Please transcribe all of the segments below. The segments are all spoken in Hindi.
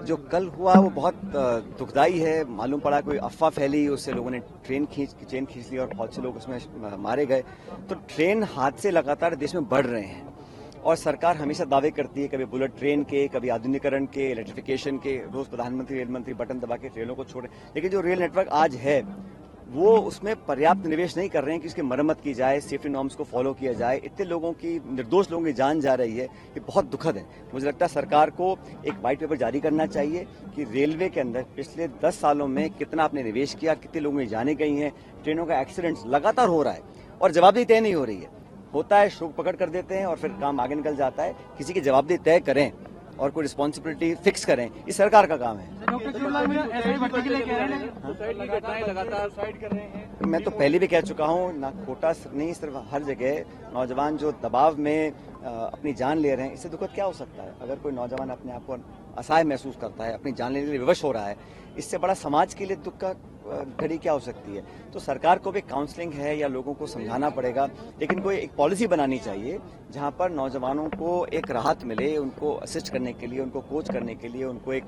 जो कल हुआ वो बहुत दुखदाई है। मालूम पड़ा कोई अफवाह फैली, उससे लोगों ने चेन खींच ली और बहुत से लोग उसमें मारे गए। तो ट्रेन हादसे लगातार देश में बढ़ रहे हैं और सरकार हमेशा दावे करती है, कभी बुलेट ट्रेन के, कभी आधुनिकीकरण के, इलेक्ट्रिफिकेशन के। रोज प्रधानमंत्री रेल मंत्री बटन दबा के ट्रेनों को छोड़े, लेकिन जो रेल नेटवर्क आज है वो उसमें पर्याप्त निवेश नहीं कर रहे हैं कि उसकी मरम्मत की जाए, सेफ्टी नॉर्म्स को फॉलो किया जाए। इतने लोगों की, निर्दोष लोगों की जान जा रही है, ये बहुत दुखद है। मुझे लगता है सरकार को एक व्हाइट पेपर जारी करना चाहिए कि रेलवे के अंदर पिछले 10 सालों में कितना आपने निवेश किया, कितने लोगों की जानें गई हैं, ट्रेनों का एक्सीडेंट्स लगातार हो रहा है और जवाबदेही तय नहीं हो रही है। होता है, शोक पकड़ कर देते हैं और फिर काम आगे निकल जाता है। किसी की जवाबदेही तय करें और कोई रिस्पॉन्सिबिलिटी फिक्स करें, ये सरकार का काम है। मैं तो पहले भी कह चुका हूँ, ना कोटा नहीं, सिर्फ हर जगह नौजवान जो दबाव में अपनी जान ले रहे हैं, इससे दुखद क्या हो सकता है। अगर कोई नौजवान अपने आप को असहाय महसूस करता है, अपनी जान लेने के लिए विवश हो रहा है, इससे बड़ा समाज के लिए दुख का घड़ी क्या हो सकती है। तो सरकार को भी काउंसलिंग है या लोगों को समझाना पड़ेगा, लेकिन कोई एक पॉलिसी बनानी चाहिए जहां पर नौजवानों को एक राहत मिले, उनको असिस्ट करने के लिए, उनको कोच करने के लिए, उनको एक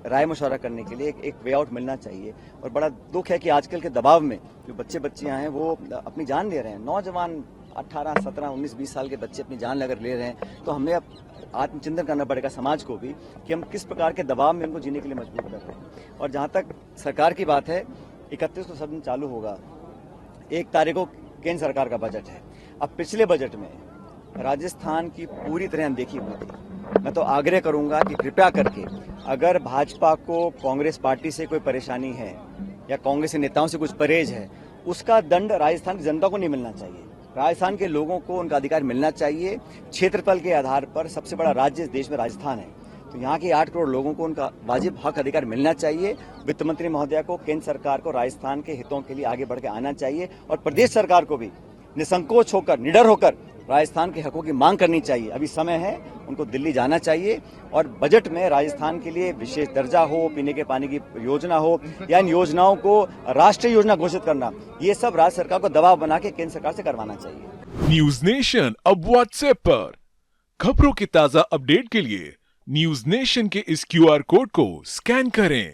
राय मशवरा करने के लिए एक वे आउट मिलना चाहिए। और बड़ा दुख है कि आजकल के दबाव में जो बच्चियां हैं वो अपनी जान ले रहे हैं। नौजवान 18, 17, 19, 20 साल के बच्चे अपनी जान अगर ले रहे हैं तो हमें अब आत्मचिंतन करना पड़ेगा समाज को भी कि हम किस प्रकार के दबाव में उनको जीने के लिए मजबूर कर रहे हैं। और जहां तक सरकार की बात है, 31 को सदन चालू होगा, 1 तारीख को केंद्र सरकार का बजट है। अब पिछले बजट में राजस्थान की पूरी तरह अनदेखी हुई थी। मैं तो आग्रह करूंगा कि कृपया करके, अगर भाजपा को कांग्रेस पार्टी से कोई परेशानी है या कांग्रेस के नेताओं से कुछ परहेज है, उसका दंड राजस्थान की जनता को नहीं मिलना चाहिए। राजस्थान के लोगों को उनका अधिकार मिलना चाहिए। क्षेत्रफल के आधार पर सबसे बड़ा राज्य इस देश में राजस्थान है, तो यहाँ के 8 करोड़ लोगों को उनका वाजिब हक अधिकार मिलना चाहिए। वित्त मंत्री महोदया को, केंद्र सरकार को राजस्थान के हितों के लिए आगे बढ़ के आना चाहिए और प्रदेश सरकार को भी निसंकोच होकर, निडर होकर राजस्थान के हकों की मांग करनी चाहिए। अभी समय है, उनको दिल्ली जाना चाहिए और बजट में राजस्थान के लिए विशेष दर्जा हो, पीने के पानी की योजना हो या इन योजनाओं को राष्ट्रीय योजना घोषित करना, ये सब राज्य सरकार को दबाव बना के केंद्र सरकार से करवाना चाहिए। न्यूज नेशन अब व्हाट्सएप पर खबरों के ताजा अपडेट के लिए न्यूज नेशन के इस QR कोड को स्कैन करें।